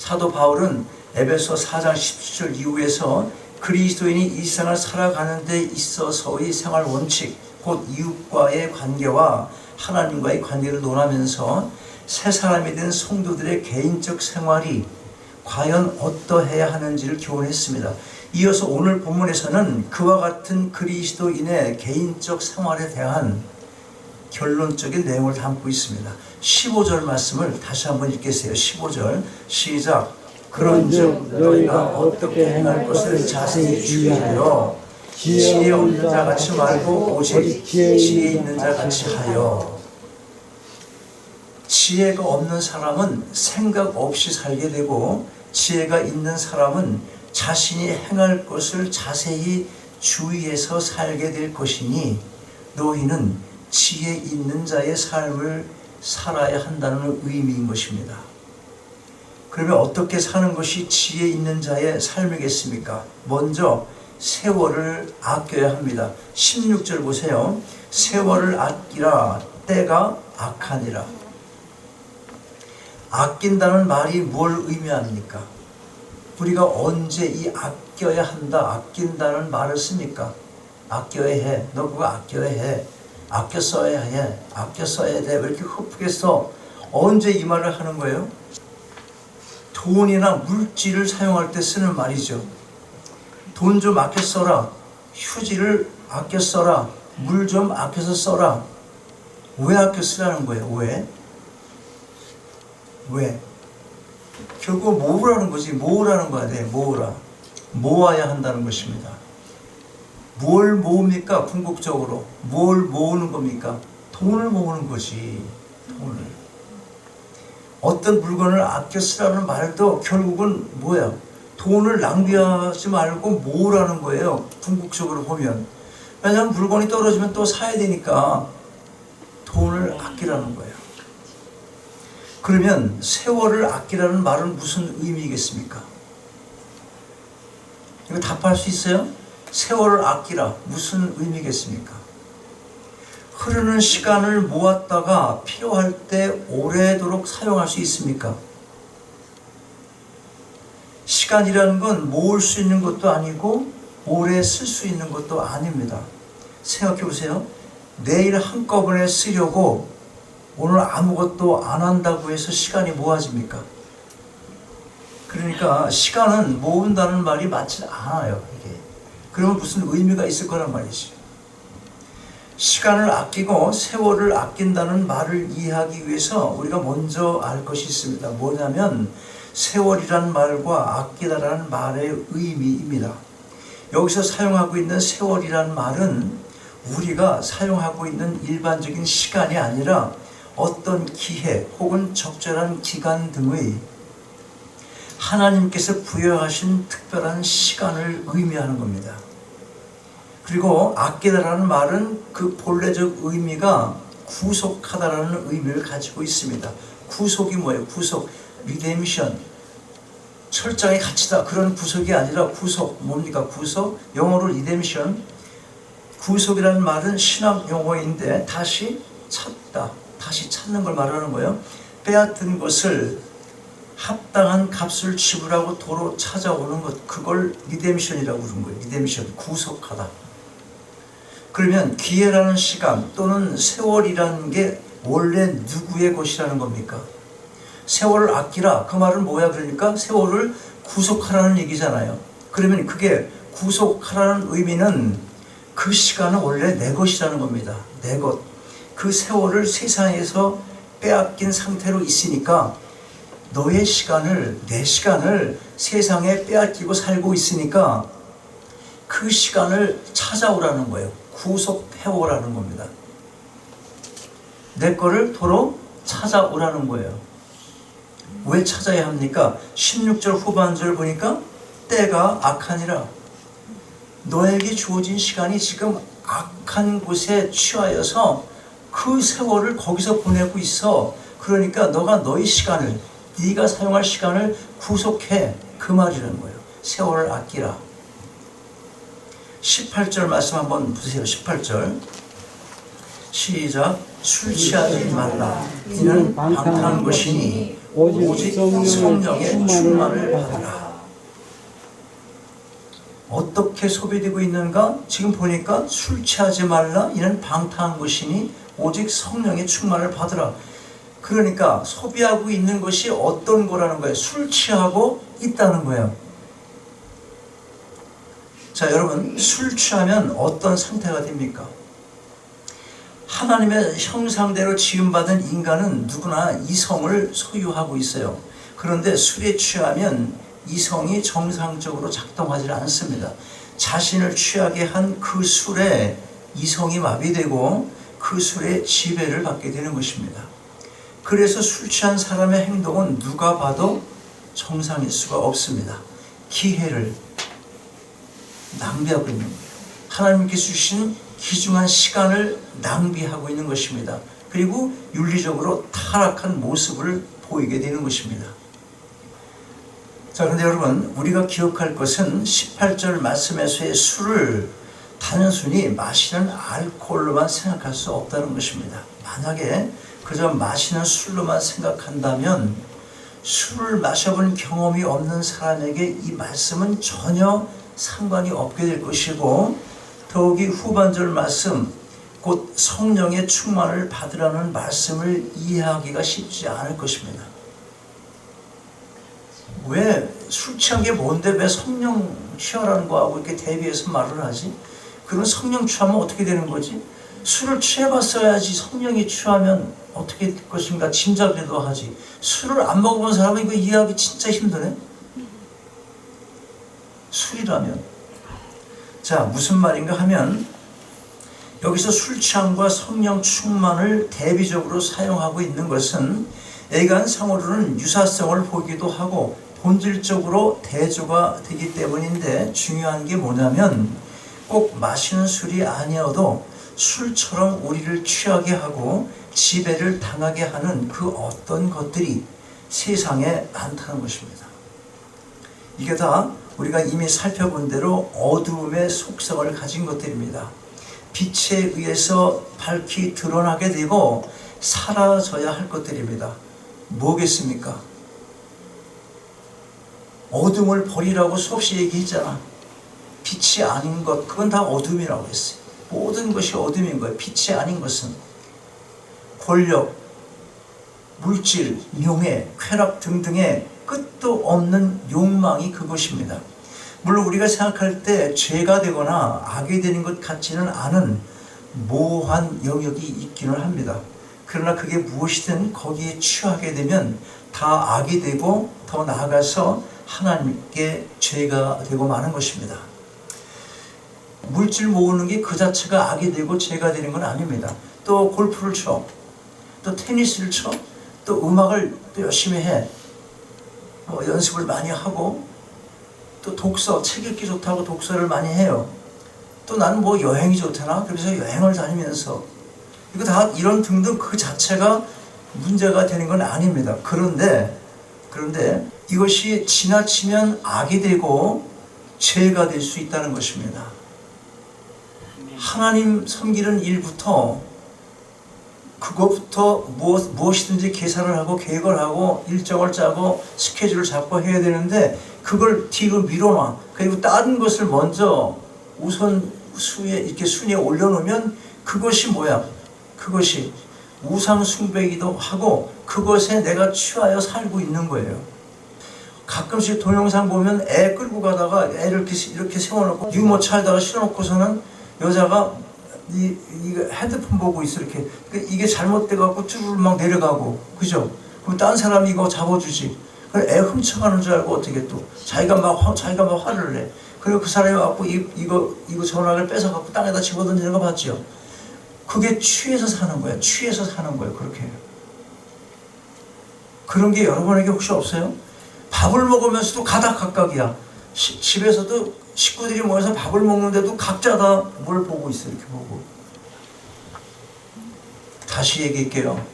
사도 바울은 에베소 4장 17절 이후에서 그리스도인이 이 세상을 살아가는 데 있어서의 생활 원칙, 곧 이웃과의 관계와 하나님과의 관계를 논하면서 새 사람이 된 성도들의 개인적 생활이 과연 어떠해야 하는지를 교훈했습니다. 이어서 오늘 본문에서는 그와 같은 그리스도인의 개인적 생활에 대한 결론적인 내용을 담고 있습니다. 15절 말씀을 다시 한번 읽겠어요. 15절 시작. 그런즉 너희가 어떻게 행할 것을 자세히 주의하여 지혜 없는 자 같이 말고 오직 지혜 있는 자 같이 하여. 지혜가 없는 사람은 생각 없이 살게 되고 지혜가 있는 사람은 자신이 행할 것을 자세히 주의해서 살게 될 것이니 너희는 지혜 있는 자의 삶을 살아야 한다는 의미인 것입니다. 그러면 어떻게 사는 것이 지혜 있는 자의 삶이겠습니까? 먼저 세월을 아껴야 합니다. 16절 보세요. 세월을 아끼라 때가 악하니라. 아낀다는 말이 뭘 의미합니까? 우리가 언제 이 아껴야 한다, 아낀다는 말을 씁니까? 아껴야 해. 너 그거 아껴야 해. 아껴 써야 해. 아껴 써야 돼. 왜 이렇게 흡하게 써? 언제 이 말을 하는 거예요? 돈이나 물질을 사용할 때 쓰는 말이죠. 돈 좀 아껴 써라. 휴지를 아껴 써라. 물 좀 아껴서 써라. 왜 아껴 쓰라는 거예요? 왜? 결국 모으라는 거지. 모으라는 거야. 모으라. 모아야 한다는 것입니다. 뭘 모읍니까? 궁극적으로 뭘 모으는 겁니까? 돈을 모으는 거지. 돈을. 어떤 물건을 아껴 쓰라는 말도 결국은 뭐야? 돈을 낭비하지 말고 모으라는 거예요. 궁극적으로 보면. 왜냐하면 물건이 떨어지면 또 사야 되니까 돈을 아끼라는 거예요. 그러면 세월을 아끼라는 말은 무슨 의미겠습니까? 이거 답할 수 있어요? 세월을 아끼라 무슨 의미겠습니까? 흐르는 시간을 모았다가 필요할 때 오래도록 사용할 수 있습니까? 시간이라는 건 모을 수 있는 것도 아니고 오래 쓸 수 있는 것도 아닙니다. 생각해 보세요. 내일 한꺼번에 쓰려고 오늘 아무것도 안 한다고 해서 시간이 모아집니까? 그러니까 시간은 모은다는 말이 맞지 않아요. 이게. 그러면 무슨 의미가 있을 거란 말이지. 시간을 아끼고 세월을 아낀다는 말을 이해하기 위해서 우리가 먼저 알 것이 있습니다. 뭐냐면 세월이라는 말과 아끼다라는 말의 의미입니다. 여기서 사용하고 있는 세월이라는 말은 우리가 사용하고 있는 일반적인 시간이 아니라 어떤 기회 혹은 적절한 기간 등의 하나님께서 부여하신 특별한 시간을 의미하는 겁니다. 그리고 아끼다라는 말은 그 본래적 의미가 구속하다라는 의미를 가지고 있습니다. 구속이 뭐예요? 구속, 리데미션, 철장의 가치다. 그런 구속이 아니라 구속, 뭡니까? 구속, 영어로 리데미션. 구속이라는 말은 신학 용어인데 다시 찾다, 다시 찾는 걸 말하는 거예요. 빼앗은 것을 합당한 값을 지불하고 도로 찾아오는 것, 그걸 리뎀션이라고 부르는 거예요. 리뎀션, 구속하다. 그러면 기회라는 시간 또는 세월이라는 게 원래 누구의 것이라는 겁니까? 세월을 아끼라, 그 말은 뭐야? 그러니까 세월을 구속하라는 얘기잖아요. 그러면 그게 구속하라는 의미는 그 시간은 원래 내 것이라는 겁니다. 내 것. 그 세월을 세상에서 빼앗긴 상태로 있으니까 너의 시간을, 내 시간을 세상에 빼앗기고 살고 있으니까 그 시간을 찾아오라는 거예요. 구속해오라는 겁니다. 내 거를 도로 찾아오라는 거예요. 왜 찾아야 합니까? 16절 후반절 보니까 때가 악하니라. 너에게 주어진 시간이 지금 악한 곳에 취하여서 그 세월을 거기서 보내고 있어. 그러니까 너가 너의 시간을, 네가 사용할 시간을 구속해. 그 말이라는 거예요. 세월을 아끼라. 18절 말씀 한번 보세요. 18절 시작. 술 취하지 말라. 이는 방탕한 것이니 오직 성령의 충만을 받으라. 어떻게 소비되고 있는가? 지금 보니까 술 취하지 말라. 이는 방탕한 것이니 오직 성령의 충만을 받으라. 그러니까 소비하고 있는 것이 어떤 거라는 거예요? 술 취하고 있다는 거예요. 자, 여러분, 술 취하면 어떤 상태가 됩니까? 하나님의 형상대로 지음받은 인간은 누구나 이성을 소유하고 있어요. 그런데 술에 취하면 이성이 정상적으로 작동하지 않습니다. 자신을 취하게 한 그 술에 이성이 마비되고 그 술에 지배를 받게 되는 것입니다. 그래서 술 취한 사람의 행동은 누가 봐도 정상일 수가 없습니다. 기회를 낭비하고 있는 거예요. 하나님께서 주신 귀중한 시간을 낭비하고 있는 것입니다. 그리고 윤리적으로 타락한 모습을 보이게 되는 것입니다. 자, 그런데 여러분, 우리가 기억할 것은 18절 말씀에서의 술을 단순히 마시는 알코올로만 생각할 수 없다는 것입니다. 만약에 그저 마시는 술로만 생각한다면 술을 마셔본 경험이 없는 사람에게 이 말씀은 전혀 상관이 없게 될 것이고, 더욱이 후반절 말씀, 곧 성령의 충만을 받으라는 말씀을 이해하기가 쉽지 않을 것입니다. 왜 술 취한 게 뭔데 왜 성령 취하라는 거하고 이렇게 대비해서 말을 하지? 그럼 성령 취하면 어떻게 되는 거지? 술을 취해봤어야지 성령이 취하면 어떻게 될 것인가 짐작이라도 하지. 술을 안 먹어본 사람은 이거 이해하기 진짜 힘드네. 술이라면. 자, 무슨 말인가 하면 여기서 술 취함과 성령 충만을 대비적으로 사용하고 있는 것은 애간상으로는 유사성을 보기도 하고 본질적으로 대조가 되기 때문인데, 중요한 게 뭐냐면 꼭 마시는 술이 아니어도 술처럼 우리를 취하게 하고 지배를 당하게 하는 그 어떤 것들이 세상에 많다는 것입니다. 이게 다 우리가 이미 살펴본 대로 어두움의 속성을 가진 것들입니다. 빛에 의해서 밝히 드러나게 되고 사라져야 할 것들입니다. 뭐겠습니까? 어둠을 버리라고 수없이 얘기했잖아. 빛이 아닌 것, 그건 다 어둠이라고 했어요. 모든 것이 어둠인 거예요. 빛이 아닌 것은 권력, 물질, 명예, 쾌락 등등의 끝도 없는 욕망이 그것입니다. 물론 우리가 생각할 때 죄가 되거나 악이 되는 것 같지는 않은 모호한 영역이 있기는 합니다. 그러나 그게 무엇이든 거기에 취하게 되면 다 악이 되고 더 나아가서 하나님께 죄가 되고 마는 것입니다. 물질 모으는 게 그 자체가 악이 되고 죄가 되는 건 아닙니다. 또 골프를 쳐, 또 테니스를 쳐, 또 음악을 또 열심히 해, 연습을 많이 하고, 또 독서, 책 읽기 좋다고 독서를 많이 해요. 또 나는 여행이 좋다나 그래서 여행을 다니면서, 이거 다 이런 등등 그 자체가 문제가 되는 건 아닙니다. 그런데 이것이 지나치면 악이 되고 죄가 될 수 있다는 것입니다. 하나님 섬기는 일부터 그것부터 무엇이든지 계산을 하고 계획을 하고 일정을 짜고 스케줄을 잡고 해야 되는데 그걸 뒤로 밀어놔. 그리고 다른 것을 먼저 우선 순위에 올려놓으면 그것이 뭐야? 그것이 우상 숭배이기도 하고 그것에 내가 취하여 살고 있는 거예요. 가끔씩 동영상 보면 애 끌고 가다가 애를 이렇게 세워놓고 유모차에다가 실어놓고서는 여자가 이 핸드폰 보고 있어. 이렇게 이게 잘못돼갖고 쭈르르 막 내려가고, 그죠? 그럼 딴 사람이 이거 잡아주지. 그래 애 훔쳐가는 줄 알고 어떻게 또 자기가 막 화를 내. 그리고 그 사람이 와갖고 이거 전화를 뺏어갖고 땅에다 집어던지는 거 봤죠? 그게 취해서 사는 거예요. 취해서 사는 거예요. 그렇게. 그런 게 여러분에게 혹시 없어요? 밥을 먹으면서도 가닥각각이야. 집에서도 식구들이 모여서 밥을 먹는데도 각자 다 뭘 보고 있어. 이렇게 보고. 다시 얘기할게요.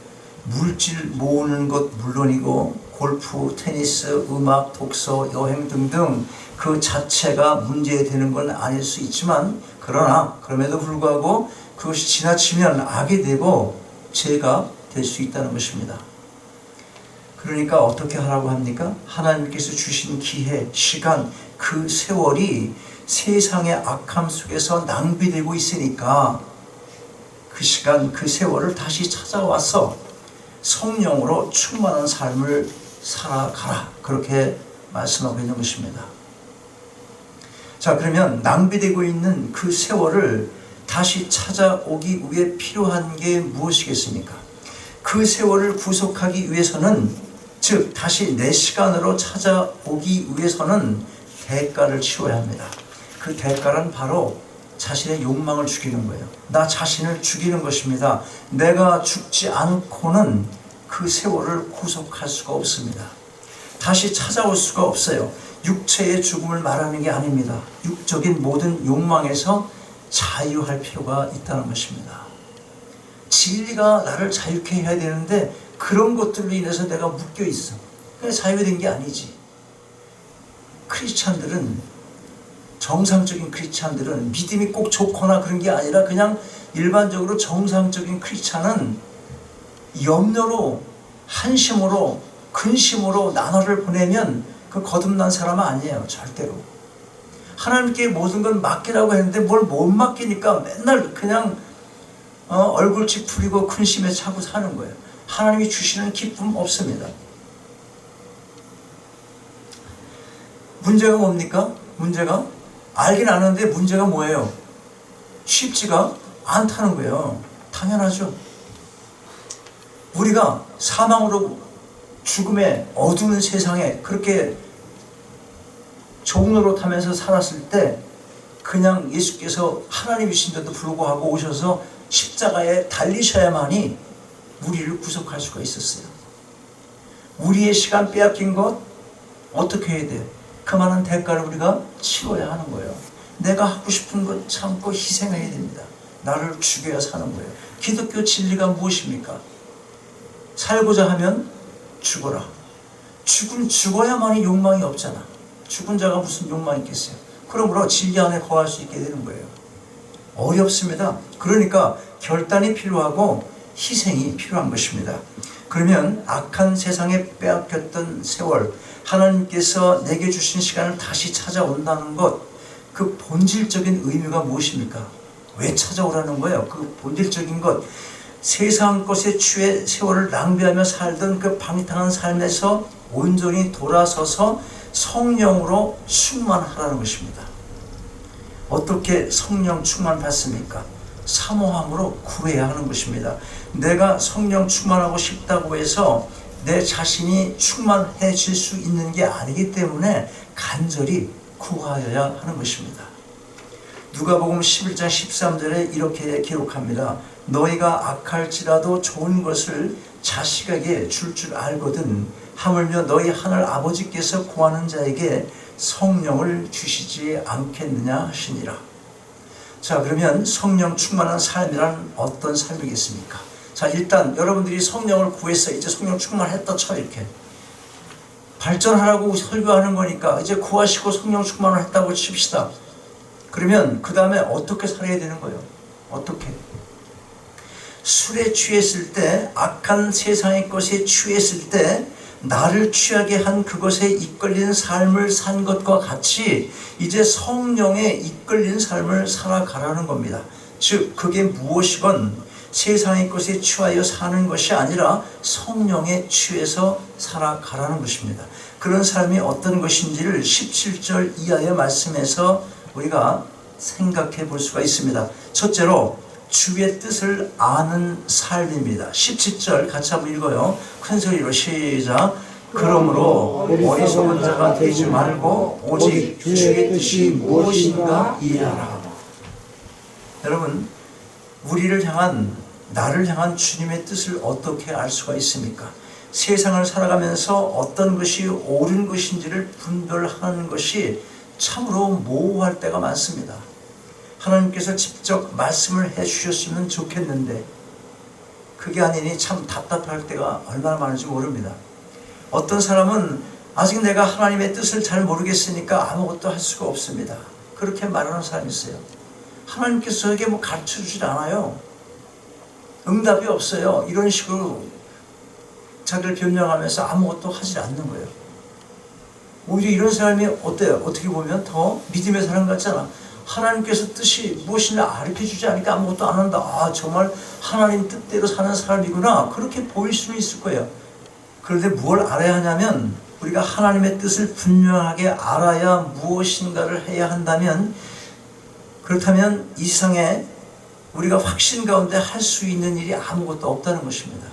물질 모으는 것 물론이고 골프, 테니스, 음악, 독서, 여행 등등 그 자체가 문제되는 건 아닐 수 있지만, 그러나 그럼에도 불구하고 그것이 지나치면 악이 되고 죄가 될 수 있다는 것입니다. 그러니까 어떻게 하라고 합니까? 하나님께서 주신 기회, 시간, 그 세월이 세상의 악함 속에서 낭비되고 있으니까 그 시간, 그 세월을 다시 찾아와서 성령으로 충만한 삶을 살아가라. 그렇게 말씀하고 있는 것입니다. 자, 그러면 낭비되고 있는 그 세월을 다시 찾아오기 위해 필요한 게 무엇이겠습니까? 그 세월을 구속하기 위해서는, 즉 다시 내 시간으로 찾아오기 위해서는 대가를 치러야 합니다. 그 대가는 바로 자신의 욕망을 죽이는 거예요. 나 자신을 죽이는 것입니다. 내가 죽지 않고는 그 세월을 구속할 수가 없습니다. 다시 찾아올 수가 없어요. 육체의 죽음을 말하는 게 아닙니다. 육적인 모든 욕망에서 자유할 필요가 있다는 것입니다. 진리가 나를 자유케 해야 되는데 그런 것들로 인해서 내가 묶여 있어. 그냥 자유된 게 아니지. 크리스찬들은, 정상적인 크리스찬들은 믿음이 꼭 좋거나 그런 게 아니라 그냥 일반적으로 정상적인 크리스찬은 염려로, 한심으로, 근심으로 나날을 보내면 그 거듭난 사람은 아니에요. 절대로. 하나님께 모든 걸 맡기라고 했는데 뭘 못 맡기니까 맨날 그냥 얼굴 찌푸리고 근심에 차고 사는 거예요. 하나님이 주시는 기쁨 없습니다. 문제가 뭡니까? 문제가 알긴 아는데 문제가 뭐예요? 쉽지가 않다는 거예요. 당연하죠. 우리가 사망으로 죽음의 어두운 세상에 그렇게 종로로 타면서 살았을 때 그냥 예수께서 하나님이신데도 불구하고 오셔서 십자가에 달리셔야만이 우리를 구속할 수가 있었어요. 우리의 시간 빼앗긴 것 어떻게 해야 돼요? 그 많은 대가를 우리가 치러야 하는 거예요. 내가 하고 싶은 것 참고 희생해야 됩니다. 나를 죽여야 사는 거예요. 기독교 진리가 무엇입니까? 살고자 하면 죽어라. 죽어야만이 욕망이 없잖아. 죽은 자가 무슨 욕망이 있겠어요? 그러므로 진리 안에 거할 수 있게 되는 거예요. 어렵습니다. 그러니까 결단이 필요하고 희생이 필요한 것입니다. 그러면 악한 세상에 빼앗겼던 세월, 하나님께서 내게 주신 시간을 다시 찾아온다는 것, 그 본질적인 의미가 무엇입니까? 왜 찾아오라는 거예요? 그 본질적인 것, 세상 것에 취해 세월을 낭비하며 살던 그 방탕한 삶에서 온전히 돌아서서 성령으로 충만하라는 것입니다. 어떻게 성령 충만 받습니까? 사모함으로 구해야 하는 것입니다. 내가 성령 충만하고 싶다고 해서 내 자신이 충만해질 수 있는 게 아니기 때문에 간절히 구하여야 하는 것입니다. 누가복음 11장 13절에 이렇게 기록합니다. 너희가 악할지라도 좋은 것을 자식에게 줄 알거든 하물며 너희 하늘 아버지께서 구하는 자에게 성령을 주시지 않겠느냐 하시니라. 자, 그러면 성령 충만한 삶이란 어떤 삶이겠습니까? 자, 일단 여러분들이 성령을 구해서 이제 성령 충만했다 쳐. 이렇게 발전하라고 설교하는 거니까 이제 구하시고 성령 충만을 했다고 칩시다. 그러면 그 다음에 어떻게 살아야 되는 거예요? 어떻게? 술에 취했을 때, 악한 세상의 것에 취했을 때 나를 취하게 한 그것에 이끌린 삶을 산 것과 같이 이제 성령에 이끌린 삶을 살아가라는 겁니다. 즉 그게 무엇이건 세상의 것에 취하여 사는 것이 아니라 성령에 취해서 살아가라는 것입니다. 그런 삶이 어떤 것인지를 17절 이하의 말씀에서 우리가 생각해 볼 수가 있습니다. 첫째로 주의 뜻을 아는 삶입니다. 17절 같이 한번 읽어요. 큰 소리로 시작. 그러므로 어리석은 자가 되지 말고 오직 주의 뜻이 무엇인가 이해하라. 여러분, 우리를 향한, 나를 향한 주님의 뜻을 어떻게 알 수가 있습니까? 세상을 살아가면서 어떤 것이 옳은 것인지를 분별하는 것이 참으로 모호할 때가 많습니다. 하나님께서 직접 말씀을 해주셨으면 좋겠는데 그게 아니니 참 답답할 때가 얼마나 많은지 모릅니다. 어떤 사람은 아직 내가 하나님의 뜻을 잘 모르겠으니까 아무것도 할 수가 없습니다. 그렇게 말하는 사람이 있어요. 하나님께서 저에게 가르쳐 주질 않아요. 응답이 없어요. 이런 식으로 자기를 변명하면서 아무것도 하지 않는 거예요. 오히려 이런 사람이 어때요? 어떻게 보면 더 믿음의 사람 같잖아. 하나님께서 뜻이 무엇이냐 가르쳐주지 않으니까 아무것도 안 한다. 아, 정말 하나님 뜻대로 사는 사람이구나. 그렇게 보일 수는 있을 거예요. 그런데 뭘 알아야 하냐면, 우리가 하나님의 뜻을 분명하게 알아야 무엇인가를 해야 한다면, 그렇다면 이 세상에 우리가 확신 가운데 할 수 있는 일이 아무것도 없다는 것입니다.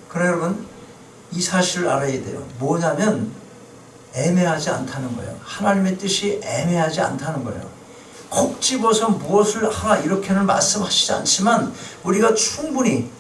그러나 여러분, 이 사실을 알아야 돼요. 뭐냐면 애매하지 않다는 거예요. 하나님의 뜻이 애매하지 않다는 거예요. 콕 집어서 무엇을 하라 이렇게는 말씀하시지 않지만, 우리가 충분히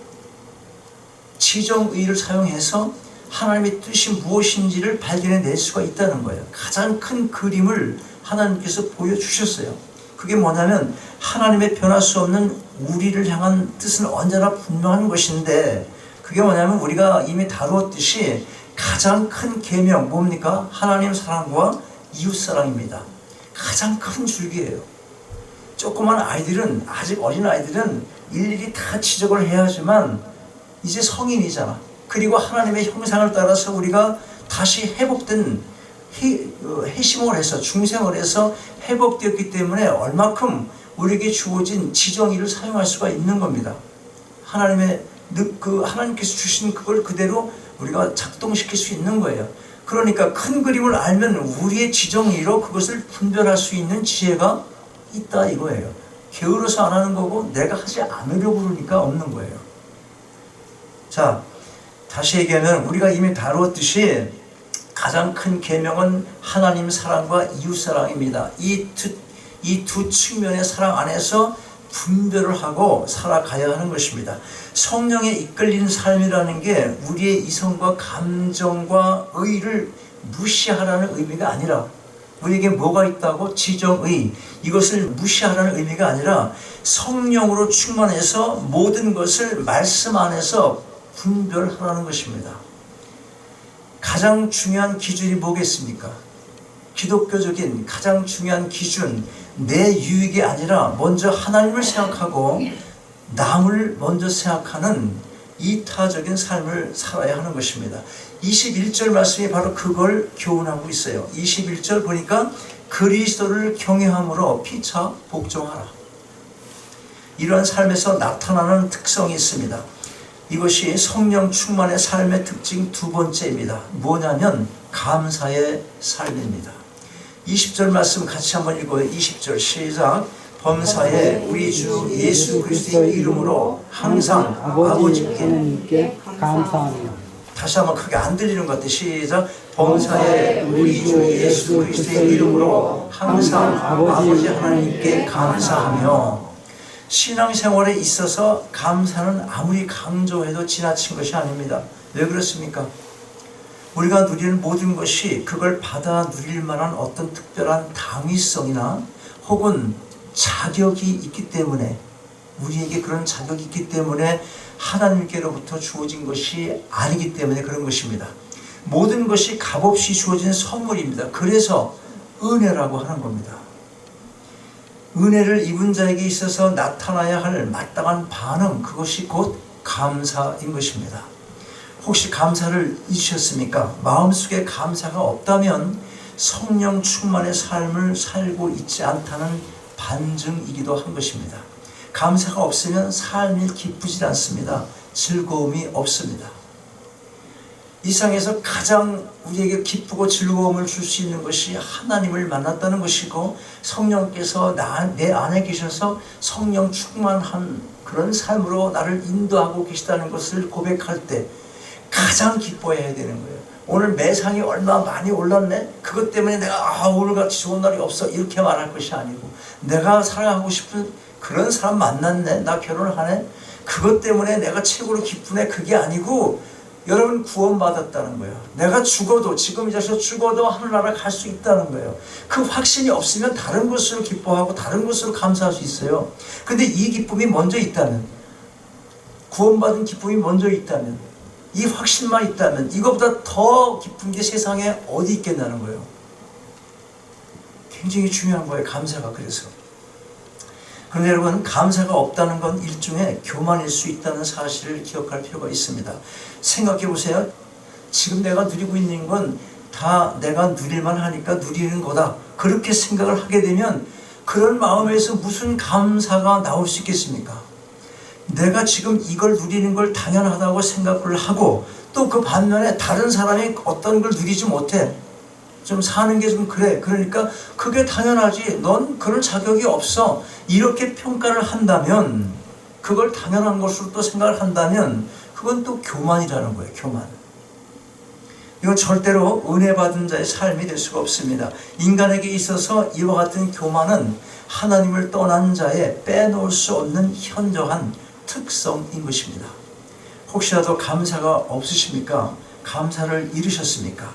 지정의를 사용해서 하나님의 뜻이 무엇인지를 발견해낼 수가 있다는 거예요. 가장 큰 그림을 하나님께서 보여주셨어요. 그게 뭐냐면, 하나님의 변할 수 없는 우리를 향한 뜻은 언제나 분명한 것인데, 그게 뭐냐면 우리가 이미 다루었듯이 가장 큰 계명 뭡니까? 하나님 사랑과 이웃 사랑입니다. 가장 큰 줄기예요. 조그만 아이들은, 아직 어린 아이들은 일일이 다 지적을 해야 하지만 이제 성인이잖아. 그리고 하나님의 형상을 따라서 우리가 다시 회복된 회심을 해서 중생을 해서 회복되었기 때문에 얼마큼 우리에게 주어진 지정의를 사용할 수가 있는 겁니다. 하나님께서 주신 그걸 그대로 우리가 작동시킬 수 있는 거예요. 그러니까 큰 그림을 알면 우리의 지정의로 그것을 분별할 수 있는 지혜가 있다 이거예요. 게으러서 안 하는 거고 내가 하지 않으려고 그러니까 없는 거예요. 자, 다시 얘기하면 우리가 이미 다루었듯이 가장 큰 계명은 하나님 사랑과 이웃 사랑입니다. 이 두 측면의 사랑 안에서 분별을 하고 살아가야 하는 것입니다. 성령에 이끌린 삶이라는 게 우리의 이성과 감정과 의를 무시하라는 의미가 아니라, 우리에게 뭐가 있다고? 지정의. 이것을 무시하라는 의미가 아니라 성령으로 충만해서 모든 것을 말씀 안에서 분별하라는 것입니다. 가장 중요한 기준이 뭐겠습니까? 기독교적인 가장 중요한 기준, 내 유익이 아니라 먼저 하나님을 생각하고 남을 먼저 생각하는 이타적인 삶을 살아야 하는 것입니다. 21절 말씀이 바로 그걸 교훈하고 있어요. 21절 보니까 그리스도를 경외함으로 피차 복종하라. 이러한 삶에서 나타나는 특성이 있습니다. 이것이 성령 충만의 삶의 특징 두 번째입니다. 뭐냐면 감사의 삶입니다. 20절 말씀 같이 한번 읽어요. 20절 시작. 범사에 우리 주 예수 그리스도의 이름으로 항상 아버지께 감사하며. 다시 한번 크게 안 들리는 것 같아요. 시작. 범사에 우리 주 예수 그리스도의 이름으로 항상 아버지 하나님께 감사하며. 신앙생활에 있어서 감사는 아무리 강조해도 지나친 것이 아닙니다. 왜 그렇습니까? 우리가 누리는 모든 것이 그걸 받아 누릴 만한 어떤 특별한 당위성이나 혹은 자격이 있기 때문에, 우리에게 그런 자격이 있기 때문에 하나님께로부터 주어진 것이 아니기 때문에 그런 것입니다. 모든 것이 값없이 주어진 선물입니다. 그래서 은혜라고 하는 겁니다. 은혜를 입은 자에게 있어서 나타나야 할 마땅한 반응, 그것이 곧 감사인 것입니다. 혹시 감사를 잊으셨습니까? 마음속에 감사가 없다면 성령 충만의 삶을 살고 있지 않다는 반증이기도 한 것입니다. 감사가 없으면 삶이 기쁘지 않습니다. 즐거움이 없습니다. 이 세상에서 가장 우리에게 기쁘고 즐거움을 줄 수 있는 것이 하나님을 만났다는 것이고, 성령께서 내 안에 계셔서 성령 충만한 그런 삶으로 나를 인도하고 계시다는 것을 고백할 때 가장 기뻐해야 되는 거예요. 오늘 매상이 얼마 많이 올랐네? 그것 때문에 내가 오늘같이 좋은 날이 없어 이렇게 말할 것이 아니고, 내가 사랑하고 싶은 그런 사람 만났네? 나 결혼하네? 그것 때문에 내가 최고로 기쁘네? 그게 아니고, 여러분 구원받았다는 거예요. 내가 죽어도, 지금 이 자리에서 죽어도 하늘나라 갈 수 있다는 거예요. 그 확신이 없으면 다른 것으로 기뻐하고 다른 것으로 감사할 수 있어요. 근데 이 기쁨이 먼저 있다면, 구원받은 기쁨이 먼저 있다면, 이 확신만 있다면, 이것보다 더 기쁜 게 세상에 어디 있겠냐는 거예요. 굉장히 중요한 거예요, 감사가. 그래서 그런데 여러분, 감사가 없다는 건 일종의 교만일 수 있다는 사실을 기억할 필요가 있습니다. 생각해 보세요. 지금 내가 누리고 있는 건 다 내가 누릴만 하니까 누리는 거다, 그렇게 생각을 하게 되면 그런 마음에서 무슨 감사가 나올 수 있겠습니까? 내가 지금 이걸 누리는 걸 당연하다고 생각을 하고, 또 그 반면에 다른 사람이 어떤 걸 누리지 못해, 좀 사는 게 좀 그래, 그러니까 그게 당연하지, 넌 그럴 자격이 없어, 이렇게 평가를 한다면, 그걸 당연한 것으로 또 생각을 한다면 그건 또 교만이라는 거예요. 교만. 이건 절대로 은혜 받은 자의 삶이 될 수가 없습니다. 인간에게 있어서 이와 같은 교만은 하나님을 떠난 자의 빼놓을 수 없는 현저한 특성인 것입니다. 혹시라도 감사가 없으십니까? 감사를 잃으셨습니까?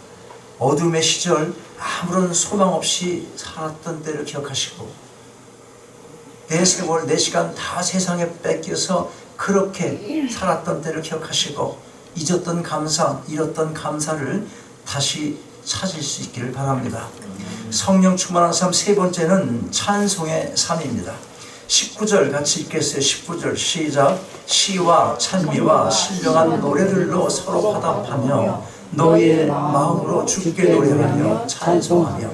어둠의 시절 아무런 소망 없이 살았던 때를 기억하시고, 내 세월, 내 시간 다 세상에 뺏겨서 그렇게 살았던 때를 기억하시고, 잊었던 감사, 잃었던 감사를 다시 찾을 수 있기를 바랍니다. 성령 충만한 삶 세 번째는 찬송의 삶입니다. 19절 같이 읽겠어요. 19절 시작. 시와 찬미와 신령한 노래들로 서로 화답하며 너희의 마음으로 주께 노래하며 찬송하며.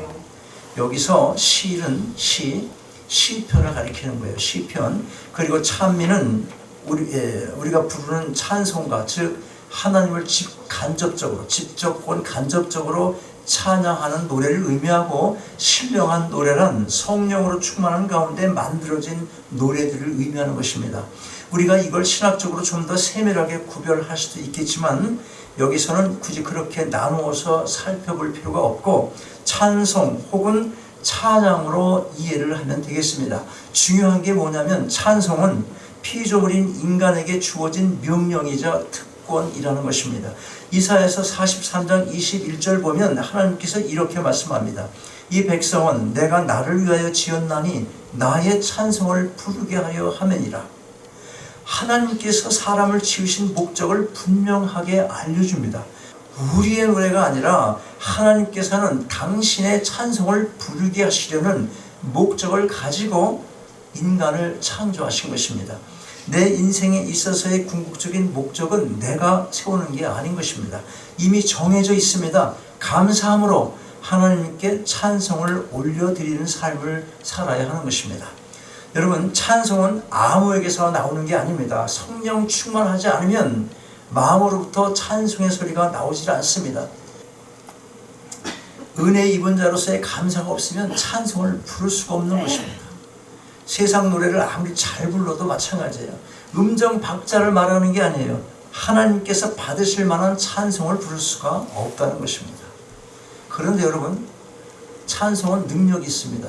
여기서 시는 시편을 가리키는 거예요. 시편. 그리고 찬미는 우리가 부르는 찬송가, 즉 하나님을 간접적으로, 직접 혹은 간접적으로 찬양하는 노래를 의미하고, 신령한 노래란 성령으로 충만한 가운데 만들어진 노래들을 의미하는 것입니다. 우리가 이걸 신학적으로 좀 더 세밀하게 구별할 수도 있겠지만 여기서는 굳이 그렇게 나누어서 살펴볼 필요가 없고, 찬송 혹은 찬양으로 이해를 하면 되겠습니다. 중요한 게 뭐냐면, 찬송은 피조물인 인간에게 주어진 명령이자 특권이라는 것입니다. 이사야서 43장 21절 보면 하나님께서 이렇게 말씀합니다. 이 백성은 내가 나를 위하여 지었나니 나의 찬송을 부르게 하려 하매니라. 하나님께서 사람을 지으신 목적을 분명하게 알려줍니다. 우리의 노래가 아니라 하나님께서는 당신의 찬송을 부르게 하시려는 목적을 가지고 인간을 창조하신 것입니다. 내 인생에 있어서의 궁극적인 목적은 내가 세우는 게 아닌 것입니다. 이미 정해져 있습니다. 감사함으로 하나님께 찬송을 올려드리는 삶을 살아야 하는 것입니다. 여러분, 찬송은 아무에게서 나오는 게 아닙니다. 성령 충만하지 않으면 마음으로부터 찬송의 소리가 나오질 않습니다. 은혜 입은 자로서의 감사가 없으면 찬송을 부를 수가 없는 것입니다. 세상 노래를 아무리 잘 불러도 마찬가지예요. 음정 박자를 말하는 게 아니에요. 하나님께서 받으실 만한 찬송을 부를 수가 없다는 것입니다. 그런데 여러분, 찬송은 능력이 있습니다.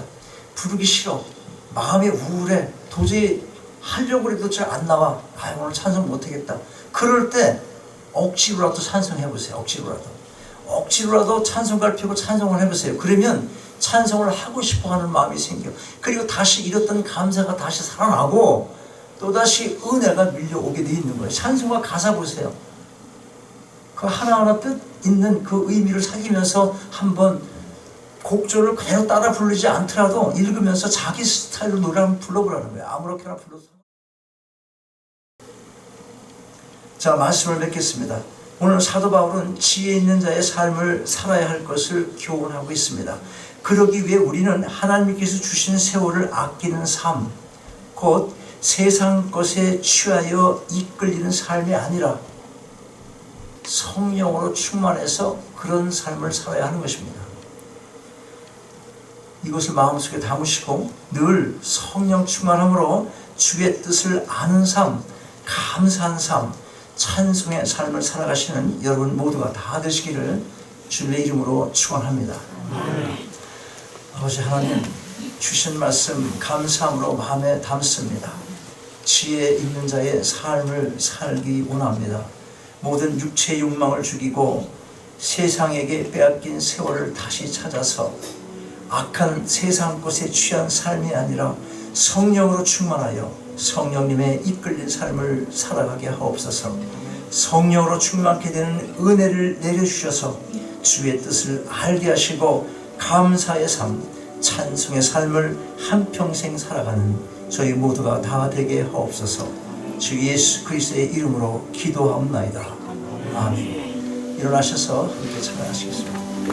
부르기 싫어, 마음이 우울해, 도저히 하려고 해도 잘 안 나와, 오늘 찬송 못하겠다, 그럴 때 억지로라도 찬송해보세요. 억지로라도 찬송가를 펴고 찬송을 해보세요. 그러면 찬송을 하고 싶어하는 마음이 생겨. 그리고 다시 잃었던 감사가 다시 살아나고 또다시 은혜가 밀려오게 돼 있는 거예요. 찬송가 가사 보세요. 그 하나하나 뜻 있는 그 의미를 사귀면서 한번 곡조를 그대로 따라 부르지 않더라도 읽으면서 자기 스타일로 노래 한번 불러보라는 거예요. 아무렇게나 불러서. 자, 말씀을 맺겠습니다. 오늘 사도 바울은 지혜 있는 자의 삶을 살아야 할 것을 교훈하고 있습니다. 그러기 위해 우리는 하나님께서 주신 세월을 아끼는 삶, 곧 세상 것에 취하여 이끌리는 삶이 아니라 성령으로 충만해서 그런 삶을 살아야 하는 것입니다. 이것을 마음속에 담으시고 늘 성령 충만함으로 주의 뜻을 아는 삶, 감사한 삶, 찬송의 삶을 살아가시는 여러분 모두가 다 되시기를 주님의 이름으로 축원합니다. 아버지 하나님, 주신 말씀 감사함으로 마음에 담습니다. 지혜 있는 자의 삶을 살기 원합니다. 모든 육체의 욕망을 죽이고 세상에게 빼앗긴 세월을 다시 찾아서 악한 세상 것에 취한 삶이 아니라 성령으로 충만하여 성령님의 이끌린 삶을 살아가게 하옵소서. 성령으로 충만케 되는 은혜를 내려주셔서 주의 뜻을 알게 하시고 감사의 삶, 찬송의 삶을 한평생 살아가는 저희 모두가 다 되게 하옵소서. 주 예수 그리스도의 이름으로 기도하옵나이다. 아멘. 일어나셔서 함께 찬양하시겠습니다.